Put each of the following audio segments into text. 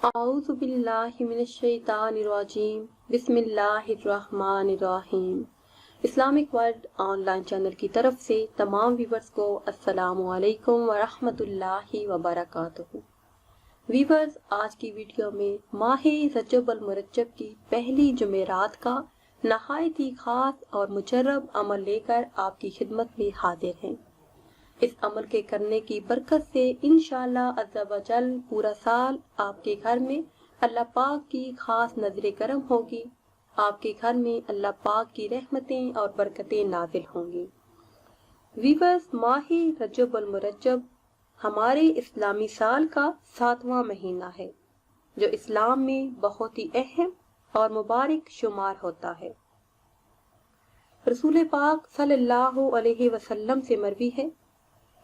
अऊज़ु बिल्लाहि मिनश्शैतानिर्रजीम बिस्मिल्लाहिर्रहमानिर्रहीम। Islamic world online channel की तरफ से तमाम व्यूवर्स को अस्सलामु अलैकुम व रहमतुल्लाहि व बरकातुहू। व्यूवर्स, आज की वीडियो में माह रजब अल मुरज्जब की पहली जुमेरात का नहायत ही खास और मुजर्रब अमल लेकर आपकी खिदमत में हाजिर हैं। इस अमल के करने की बरकत से इंशाअल्लाह अज़्ज़ा व जल पूरा साल आपके घर में अल्लाह पाक की खास नजर करम होगी। आपके घर में अल्लाह पाक की रहमतें और बरकतें नाजिल होंगी। वीवर्स, माह रजब अल मुरज्जब हमारे इस्लामी साल का 7वां महीना है, जो इस्लाम में बहुत ही अहम और मुबारक शुमार होता है। रसूल पाक सल्लल्लाहु अलैहि वसल्लम से मरवी है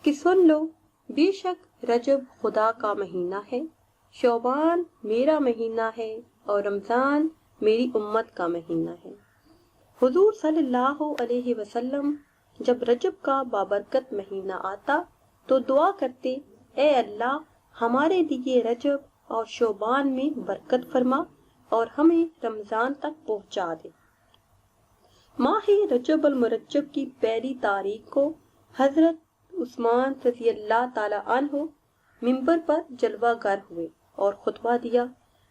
कि सुन लो, बेशक रजब खुदा का महीना है, शौबान मेरा महीना है और रमजान मेरी उम्मत का महीना है। हुजूर सल्लल्लाहु अलैहि वसल्लम जब रजब का बाबरकत महीना आता तो दुआ करते, ए अल्लाह, हमारे लिए रजब और शौबान में बरकत फरमा और हमें रमजान तक पहुंचा दे। माह रजब अल मुरज्जब की पहली तारीख को हजरत उस्मान रज़ी अल्लाह ताला अन्हु मिंबर पर जलवागर हुए और खुतबा दिया,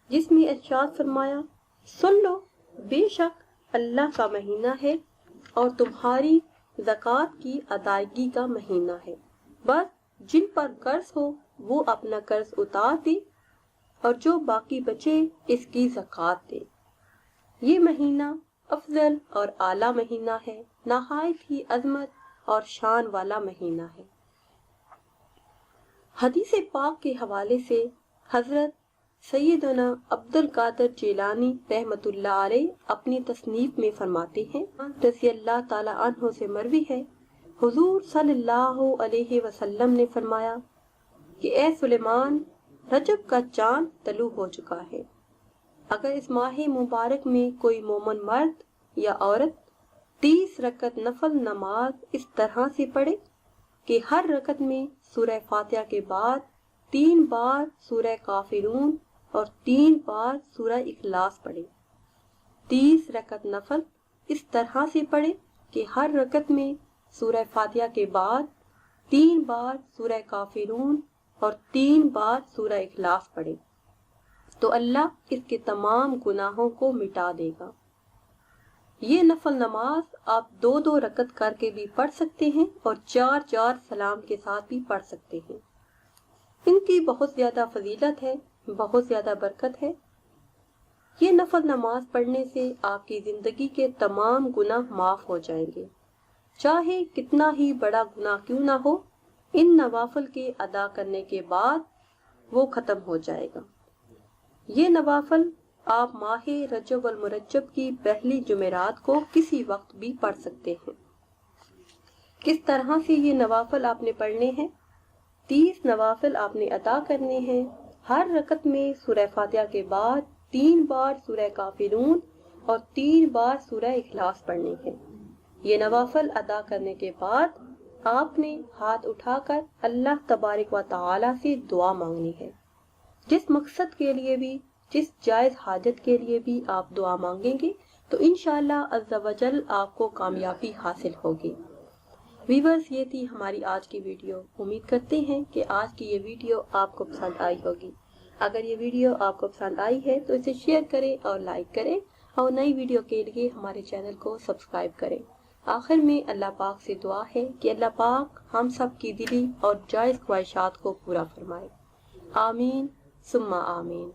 जिसमें इरशाद फरमाया, सुन लो, बेशक अल्लाह का महीना है और तुम्हारी ज़कात की अदायगी का महीना है। बस जिन पर कर्ज हो वो अपना कर्ज उतार दे और जो बाकी बचे इसकी ज़कात दे। ये महीना अफजल और आला महीना है, नहायत ही अजमत और शान वाला महीना है। हदीस पाक के हवाले से हजरत सैयदना अब्दुल कादिर जिलानी रहमतुल्लाह अलैह अपनी तसनीफ में फरमाते हैं, रज़ी अल्लाह ताला अन्हु से मरवी है, हुजूर सल्लल्लाहु अलैहि वसल्लम ने फरमाया कि ए सुलेमान, रजब का चांद तलू हो चुका है। अगर इस माह मुबारक में कोई मोमन मर्द या औरत 30 रकत नफल नमाज इस तरह से पढ़े कि हर रकत में सूरह फातिहा के बाद 3 बार सूरह काफिरून और 3 बार सूरह इखलास पढ़े। 30 रकत नफल इस तरह से पढ़े कि हर रकत में सूरह फातिहा के बाद 3 बार सूरह काफिरून और 3 बार सूरह इखलास पढ़े, तो अल्लाह इसके तमाम गुनाहों को मिटा देगा। ये नफल नमाज आप 2-2 रकत करके भी पढ़ सकते हैं और 4-4 सलाम के साथ भी पढ़ सकते हैं। इनकी बहुत ज्यादा फजीलत है, बहुत ज्यादा बरकत है। ये नफल नमाज पढ़ने से आपकी जिंदगी के तमाम गुनाह माफ हो जाएंगे, चाहे कितना ही बड़ा गुनाह क्यों ना हो। इन नवाफिल के अदा करने के बाद वो खत्म हो जाएगा। ये नवाफिल आप माह रजब अल मुरज्जब की पहली जुमेरात को किसी वक्त भी पढ़ सकते हैं। किस तरह से ये नवाफिल आपने पढ़ने हैं? 30 नवाफिल आपने अदा करने हैं। हर रकत में सूरह फातिहा के बाद 3 बार सूरह काफिरून और 3 बार सूरह इखलास पढ़ने हैं। ये नवाफिल अदा करने के बाद आपने हाथ उठाकर अल्लाह तबारक व तआला से दुआ मांगनी है। जिस मकसद के लिए भी, जिस जायज हाजत के लिए भी आप दुआ मांगेंगे तो इंशाअल्लाह अज़्ज़ा व जल आपको कामयाबी हासिल होगी। व्यूअर्स, ये थी हमारी आज की वीडियो। उम्मीद करते हैं कि आज की ये वीडियो आपको पसंद आई होगी। अगर ये वीडियो आपको पसंद आई है तो इसे शेयर करें और लाइक करें और नई वीडियो के लिए हमारे चैनल को सब्सक्राइब करें। आखिर में अल्लाह पाक से दुआ है कि अल्लाह पाक हम सब की दिली और जायज ख्वाहिशात को पूरा फरमाए। आमीन सुम्मा आमीन।